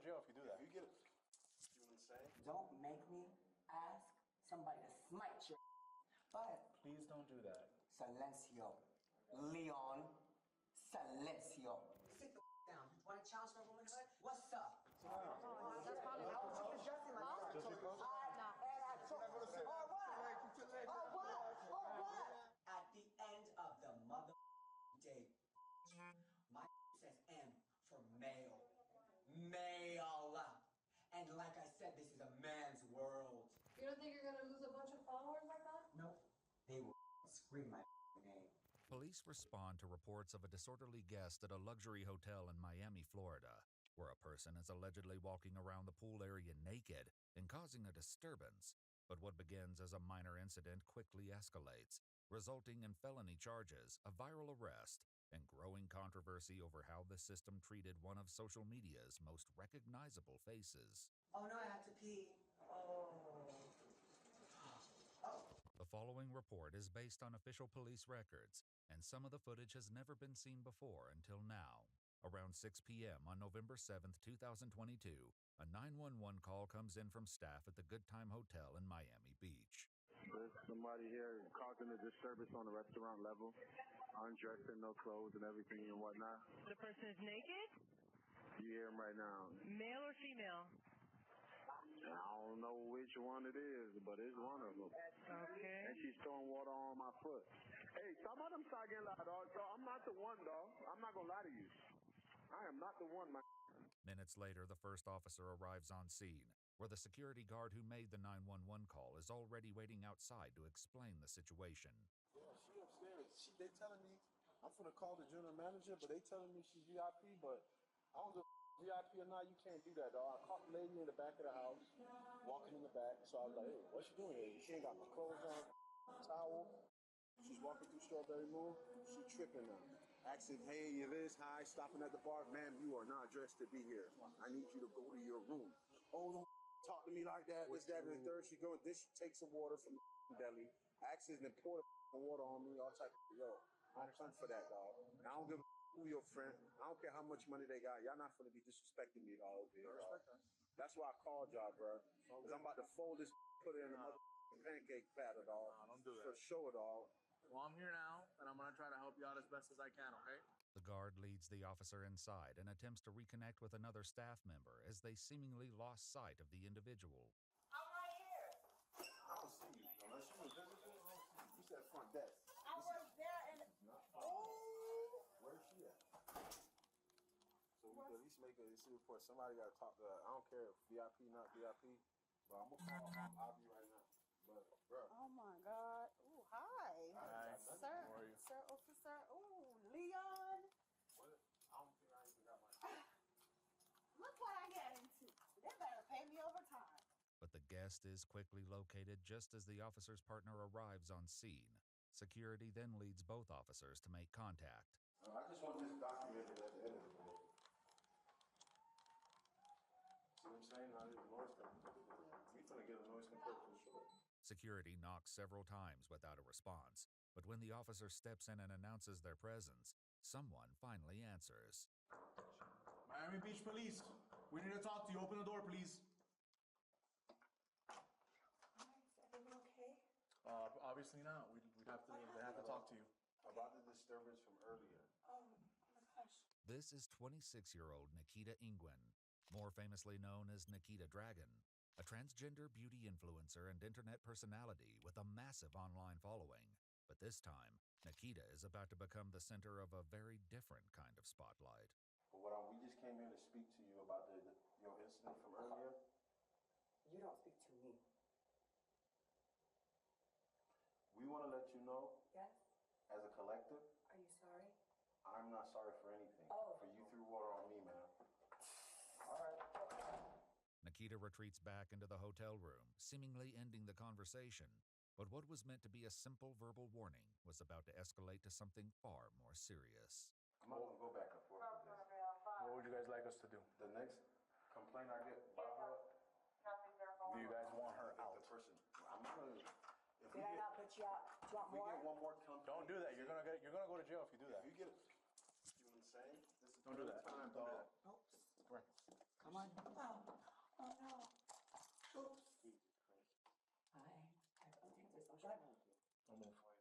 jail if you do that. You get it. You insane? Don't make me ask somebody to smite your but Please don't do that. Silencio. Leon. Silencio. Sit the down. You want to challenge my womanhood? What's up? That's probably I was just adjusting myself. Or what? At the end of the mother day, my says M for male. Male. And like I said, this is a man's world. You don't think you're gonna lose a bunch of followers like that? No. They will scream my name. Police respond to reports of a disorderly guest at a luxury hotel in Miami, Florida, where a person is allegedly walking around the pool area naked and causing a disturbance. But what begins as a minor incident quickly escalates, resulting in felony charges, a viral arrest, and growing controversy over how the system treated one of social media's most recognizable faces. Oh no, I have to pee. Oh. The following report is based on official police records, and some of the footage has never been seen before until now. Around 6 p.m. on November 7th, 2022, a 911 call comes in from staff at the Good Time Hotel in Miami Beach. There's somebody here causing a disturbance on the restaurant level, undressed in no clothes and everything and whatnot. The person is naked? You hear him right now. Male or female? I don't know which one it is, but it's one of them. Okay. And she's throwing water on my foot. Hey, some of them start getting loud, dog. So I'm not the one, dog. I'm not going to lie to you. I am not the one, man. Minutes later, the first officer arrives on scene, where the security guard who made the 911 call is already waiting outside to explain the situation. Yeah, she upstairs. They telling me I'm finna call the general manager, but they telling me she's VIP, but I don't give a VIP or not. You can't do that, dog. I caught the lady in the back of the house, walking in the back, so I was like, hey, what's she doing here? She ain't got no clothes on, towel. She's walking through Strawberry Moon. She tripping now. Asking, hey, you this, hi, stopping at the bar. Ma'am, you are not dressed to be here. I need you to go to your room. Oh, don't talk to me like that. This, that, and the third. She goes, then she takes some water from the belly, asks and then pour the water on me, all type of, yo, I'm come for that, dog. And I don't give a who your friend. I don't care how much money they got. Y'all not finna be disrespecting me, dog, over here, dog. That's why I called y'all, bro. Because I'm about to fold this, put it in a pancake batter, dog. Nah, don't do that. For sure, dog. Well, I'm here now, and I'm going to try to help you out as best as I can, okay? The guard leads the officer inside and attempts to reconnect with another staff member as they seemingly lost sight of the individual. I'm right here. I don't see you. Unless you was visiting, I don't see you. You said front desk. I was there and oh, Where's she at? So we can at least make a report. Somebody got to talk to her. I don't care if VIP, not VIP, but I'm going to call. I'll be right now. But, bro. Oh my God. Ooh, hi. Hi. Sir. How are you? Sir, officer. Ooh, Leon. What? I don't think I even got my... Look what I got into. They better pay me overtime. But the guest is quickly located just as the officer's partner arrives on scene. Security then leads both officers to make contact. I just want this documented at the end of the day. See what I'm saying? I need a noise complaint. We finna get a noise complaint for sure. Security knocks several times without a response, but when the officer steps in and announces their presence, someone finally answers. Miami Beach Police, we need to talk to you. Open the door, please. Is everything okay? Obviously not. They have to talk to you. About the disturbance from earlier. Oh my gosh. This is 26-year-old Nikita Ingwen, more famously known as Nikita Dragon, a transgender beauty influencer and internet personality with a massive online following. But this time, Nikita is about to become the center of a very different kind of spotlight. But we just came here to speak to you about your incident from earlier. You don't speak to me. We want to let you know, Yes? as a collective, Are you sorry? I'm not sorry for anything. Oh. For you threw water on me, man. All right. Nikita retreats back into the hotel room, seemingly ending the conversation. But what was meant to be a simple verbal warning was about to escalate to something far more serious. I'm not going to go back and forth with this. What would you guys like us to do? The next complaint I get about her, Do you guys want her the out? person, I'm not going to... If Did I not put you out? Do you want we more? get one more complaint... Don't do that. You're gonna go to jail if you do that. If you get... You know what I'm saying? This is Don't do the that. time, Don't do dog. that. Oops. Come here. Come on. one. Oh no. Oops. I don't think this. I'm trying.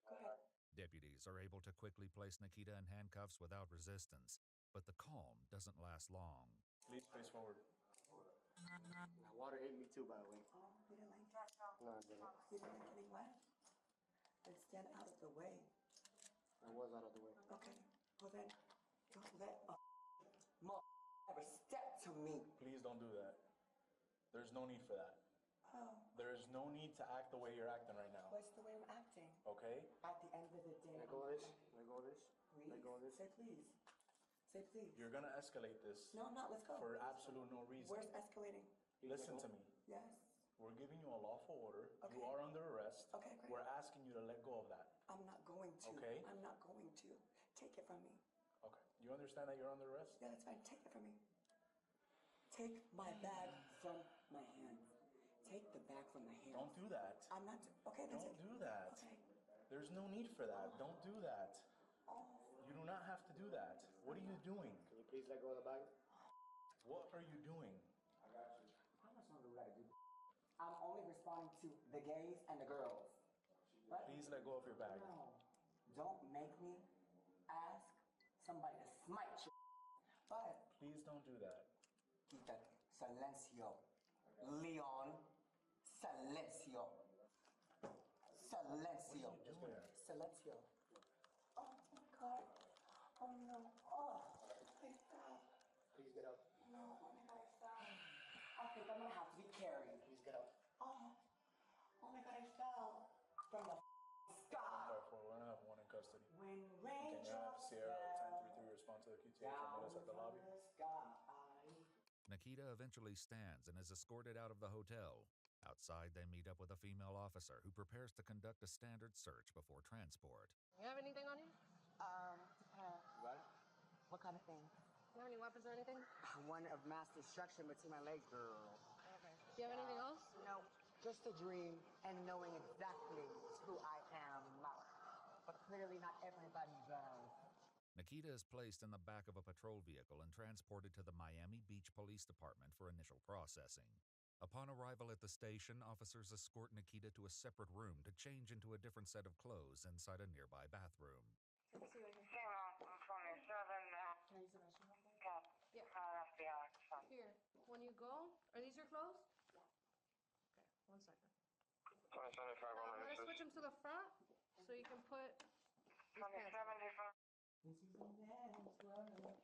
Go ahead. Deputies are able to quickly place Nikita in handcuffs without resistance, but the calm doesn't last long. Please face forward. That water hit me too, by the way. Oh, you didn't like that? No, I didn't. You didn't like getting wet? Then stand out of the way. I was out of the way. Okay. Well then, don't let a ever step to me. Please don't do that. There's no need for that. Oh. There is no need to act the way you're acting right now. What's the way I'm acting? Okay? At the end of the day. Let go of this. Let go of this. Please. Let go of this. Say please. Say please. You're gonna escalate this No, I'm not. Let's go. for absolute no reason. Where's escalating? Listen to me. Yes. We're giving you a lawful order. Okay. You are under arrest. Okay, great. We're asking you to let go of that. I'm not going to. Okay. I'm not going to. Take it from me. Okay. You understand that you're under arrest? Yeah, that's fine. Take it from me. Take my bag from my hands. Take the bag from my hands. Don't do that. I'm not. Okay, then Don't take do it. that. Okay. There's no need for that. Don't do that. Oh. You do not have to do that. What are you doing? Can you please let go of the bag? What are you doing? I got you. How much longer we gotta do? I'm only responding to the gays and the girls. Right? Please let go of your bag. No. Don't make me ask somebody to smite you. But Please don't do that. quítate. Silencio. Leon. Silencio. Silencio. Silencio. Oh my God. Oh no. Oh, I fell. Please get up. No, oh my God, I fell. I think I'm gonna have to be carried. Please get up. Oh my God, I fell from the sky. Therefore, we're gonna have one in custody. When Can you have raindrops Sierra fell 1033 respond to the QTA down and meet us at the from lobby? the sky. Nikita eventually stands and is escorted out of the hotel. Outside, they meet up with a female officer who prepares to conduct a standard search before transport. You have anything on you? You got it? What kind of thing? You have any weapons or anything? One of mass destruction between my legs, girl. Okay. Do you have anything else? No, just a dream and knowing exactly who I am. But clearly not everybody does. Nikita is placed in the back of a patrol vehicle and transported to the Miami Beach Police Department for initial processing. Upon arrival at the station, officers escort Nikita to a separate room to change into a different set of clothes inside a nearby bathroom. Can I use the restroom? Yeah. Here. When you go, are these your clothes? Yeah. Okay, 1 second. 2075 I'm gonna switch them to the front so you can put these pants on. This is a man's world.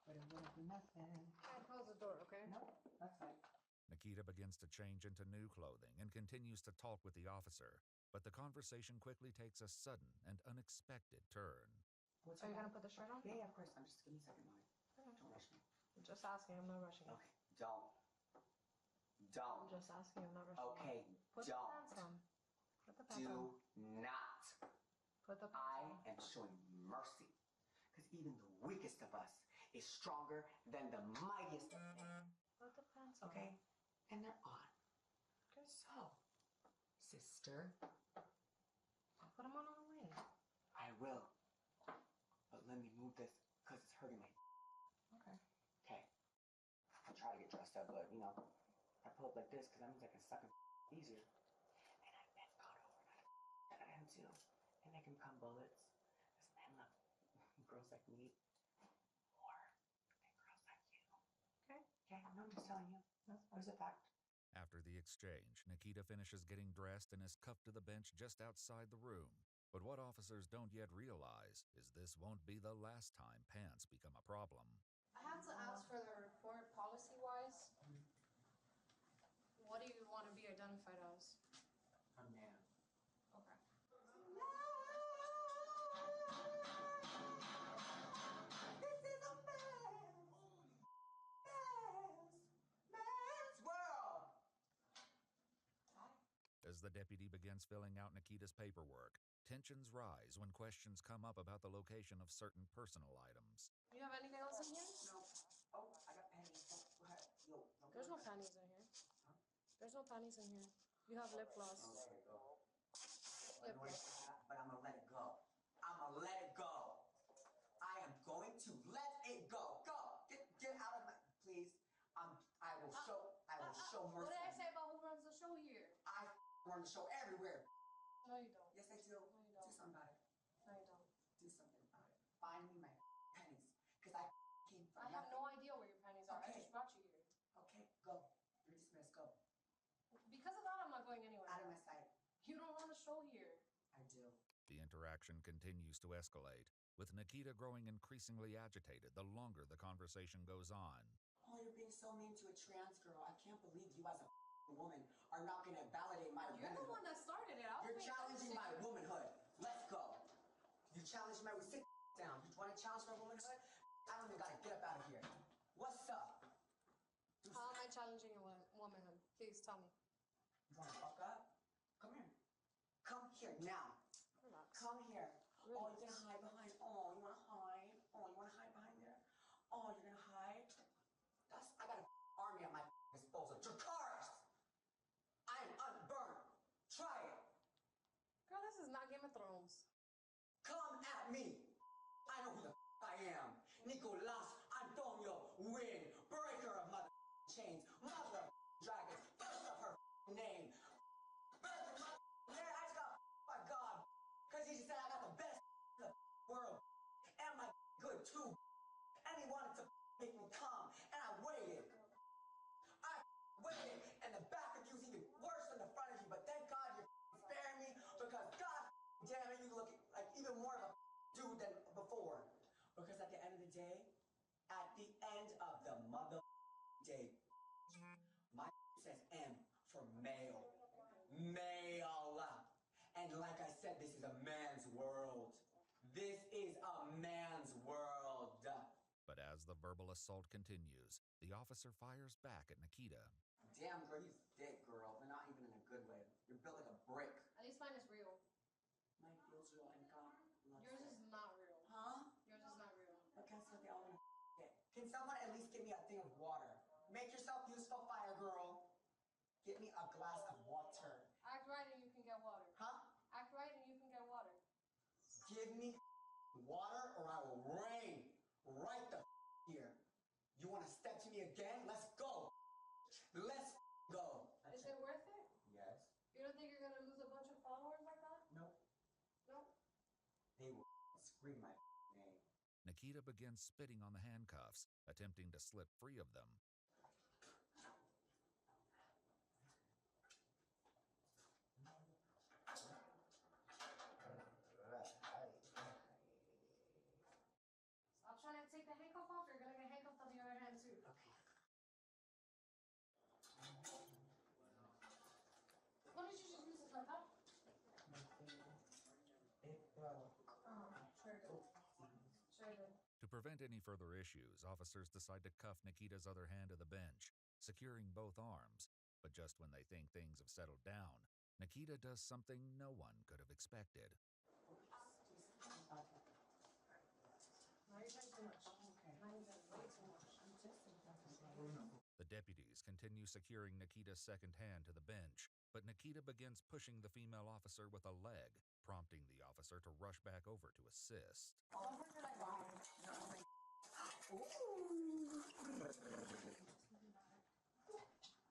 But it won't be nothing. And close the door, okay? No, that's fine. Nikita begins to change into new clothing and continues to talk with the officer, but the conversation quickly takes a sudden and unexpected turn. What's Are you your gonna name? put the shirt on? Yeah, of course. I'm just give me a second, Molly. Don't rush me. I'm just asking, I'm not rushing you. Okay, don't. I'm just asking, I'm not rushing you. Okay, Put the don't. pants on. Put the pants on. Do not. Put the I pants on. am showing mercy. Because even the weakest of us is stronger than the mightiest of men. Put the pants on. Okay? And they're on. Okay. So, sister, Put them on all the way. I will. But let me move this because it's hurting my. Okay. Okay. I'll try to get dressed up, but you know, I pull up like this because that means I can suck him easier. And I've been gone over at him too. And they can become bullets. Because men love girls like me more than girls like you. Okay. Okay, no, I'm just telling you. There's a fact. After the exchange, Nikita finishes getting dressed and is cuffed to the bench just outside the room. But what officers don't yet realize is this won't be the last time pants become a problem. I have to ask for the report policy-wise. What do you want to be identified as? A man. Okay. This is a man's world. As the deputy begins filling out Nikita's paperwork, tensions rise when questions come up about the location of certain personal items. You have anything else in here? No. Oh, I got panties. Go ahead. Yo, There's no panties in here. There's no panties in here. You have lip gloss. Okay, go. Lip gloss. But I'm gonna let it go. I'm gonna let it go. I am going to let it go. Go. show What did I Mercy. say about who runs the show here? I run the show everywhere. No, you don't. Yes, I do. No, you don't. Do something about it. No, you don't. Do something about it. Find me my pennies. Because I came from I have nothing. no idea where your pennies are. I Okay. just brought you here. Okay, go. You're dismissed. Go. Because of that, I'm not going anywhere. Out of my sight. You don't run the show here. I do. The interaction continues to escalate, with Nikita growing increasingly agitated the longer the conversation goes on. Oh, you're being so mean to a trans girl. I can't believe you as a woman are not going to validate my You're the womanhood. one that started it. I was You're being challenging my serious. womanhood. Let's go. You challenge my sit down. You want to challenge my womanhood? I don't even got to get up out of here. What's up? How am I challenging your womanhood? Please tell me. You want to fuck up? Come here. Come here now. Relax. Come here. Relax. Oh, you're going to hide behind. Oh, you want to hide? Oh, you want to hide behind there? Oh, you're going to hide? I got an army at my disposal. Dracarys! I am unburned. Try it. Girl, this is not Game of Thrones. Come at me. I know who the I am. Nicolas Antonio Win, breaker of mother chains, mother of dragons, first of her name. Virgin mother man, I just got by God. Because he said I got the best in the world. And my good too. And he wanted to make me come. And I waited. I waited. And the back of you is even worse than the front of you. But thank God you're sparing me. Because God damn it, you look like even more of a dude than before. Because at the end of the day, at the end of the mother day, my says M for male. Male. And like I said, this is a man's world. This is a man's world. But as the verbal assault continues, the officer fires back at Nikita. Damn, girl, you thick, girl. But not even in a good way. You're built like a brick. At least mine is real. Mine feels real and God loves Yours it. is not real. Huh? Yours is not real. But guess what? They all want to get. Can someone at least give me a thing of water? Make yourself useful, fire girl. Get me a glass of water. Act right and you can get water. Huh? Act right and you can get water. Give me water or I will rain right the here. You want to step to me again? Let's go. Let's go. Is it worth it? Yes. You don't think you're gonna lose a bunch of followers like that? Nope. Nope. They will scream my name. Nikita begins spitting on the handcuffs, attempting to slip free of them. Stop trying to take the handcuff off. You're gonna get handcuffed on the other hand too. Okay. What did you just use it like that? It broke. Oh, sure did. Sure did. To prevent any further issues, officers decide to cuff Nikita's other hand to the bench, securing both arms. But just when they think things have settled down, Nikita does something no one could have expected. Now you're doing too much. Now you're doing way too much. The deputies continue securing Nikita's second hand to the bench, but Nikita begins pushing the female officer with a leg, prompting the officer to rush back over to assist.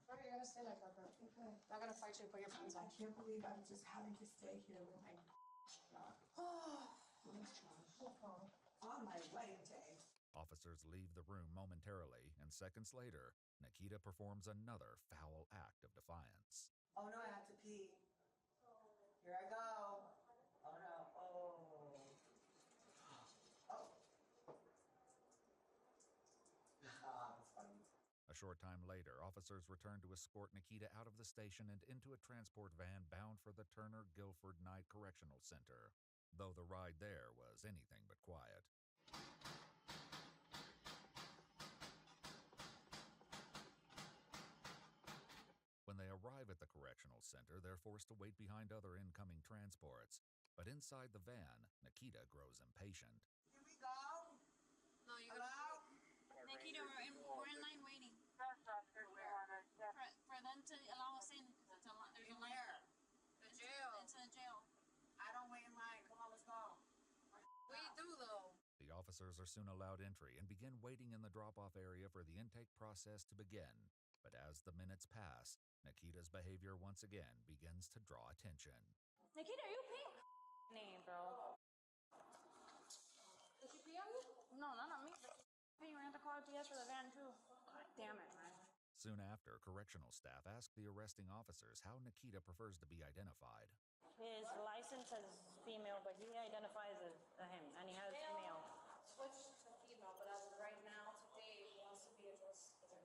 Sorry, you're gonna stay like that, bro. Okay. I'm gonna fight you and put your pants on. I can't believe I'm just having to stay here with my on my wedding day. Officers leave the room momentarily, and seconds later, Nikita performs another foul act of defiance. Oh no, I have to pee. Here I go. Oh no. Oh. Oh. That's funny. A short time later, officers return to escort Nikita out of the station and into a transport van bound for the Turner Guilford Night Correctional Center, though the ride there was anything but quiet. When they arrive at the correctional center, they're forced to wait behind other incoming transports. But inside the van, Nikita grows impatient. Here we go. No, you Hello? Nikita, we're in line waiting. For them to allow us in, because there's a line. Where? The jail. Into the jail. I don't wait in line. Come on, let's go. We do though. The officers are soon allowed entry and begin waiting in the drop-off area for the intake process to begin. But as the minutes pass, Nikita's behavior once again begins to draw attention. Nikita, are you peeing? Name, bro. Did she pee on you? No, not on me. Hey, you have to call PS for the van too. God damn it, man. Soon after, correctional staff ask the arresting officers how Nikita prefers to be identified. His license says female, but he identifies as him, and he has male. Switch to female, but as of right now, today, he wants to be addressed as a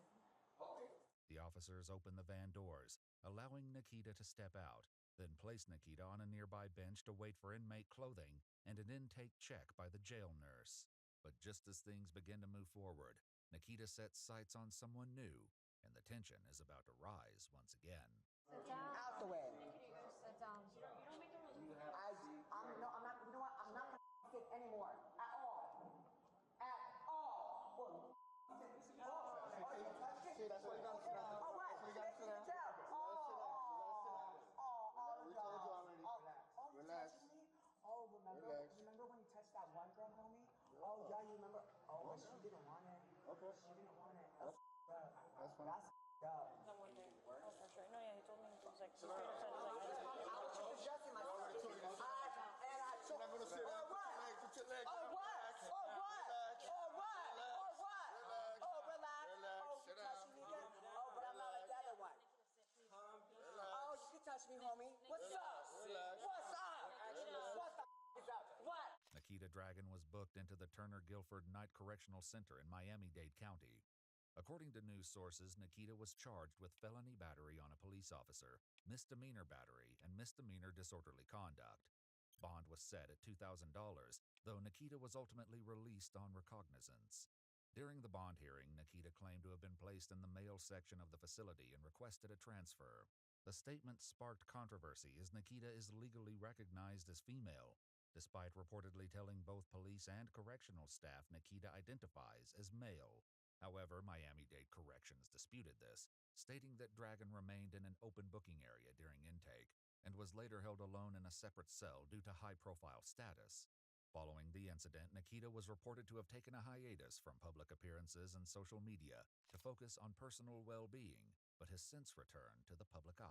The officers open the van doors, allowing Nikita to step out, then place Nikita on a nearby bench to wait for inmate clothing and an intake check by the jail nurse. But just as things begin to move forward, Nikita sets sights on someone new, and the tension is about to rise once again. Sit down. Out the way. sit down. You don't make the rules. I'm not, you know what? I'm not gonna fit anymore. At all. At all. Well, See, that's why you gotta sit down. oh, what? You gotta sit down. You gotta sit down. We told you already. Relax. Oh, remember when you touched that one girl, homie? Oh, yeah, you remember? Oh, but she didn't want it. Okay. She didn't want it. That's fine. That's up. That one day. Oh, for sure. No, yeah, he told me. He was like, he straight up said, he's like, I was just adjusting myself. I already told you. And I took. You're not gonna sit down. Put your legs Oh, up. what? Oh, what? Oh, what? Oh, what? Relax. Oh, relax. Relax. Oh, Sit you down. touching me again? Oh, but I'm not like the other one. Oh, you can touch me, homie. What's up? Relax. What's up? What the is up? What? Nikita Dragon was booked into the Turner Guilford Night Correctional Center in Miami-Dade County. According to news sources, Nikita was charged with felony battery on a police officer, misdemeanor battery, and misdemeanor disorderly conduct. Bond was set at $2,000, though Nikita was ultimately released on recognizance. During the bond hearing, Nikita claimed to have been placed in the male section of the facility and requested a transfer. The statement sparked controversy as Nikita is legally recognized as female, despite reportedly telling both police and correctional staff Nikita identifies as male. However, Miami-Dade Corrections disputed this, stating that Dragon remained in an open booking area during intake and was later held alone in a separate cell due to high-profile status. Following the incident, Nikita was reported to have taken a hiatus from public appearances and social media to focus on personal well-being, but has since returned to the public eye.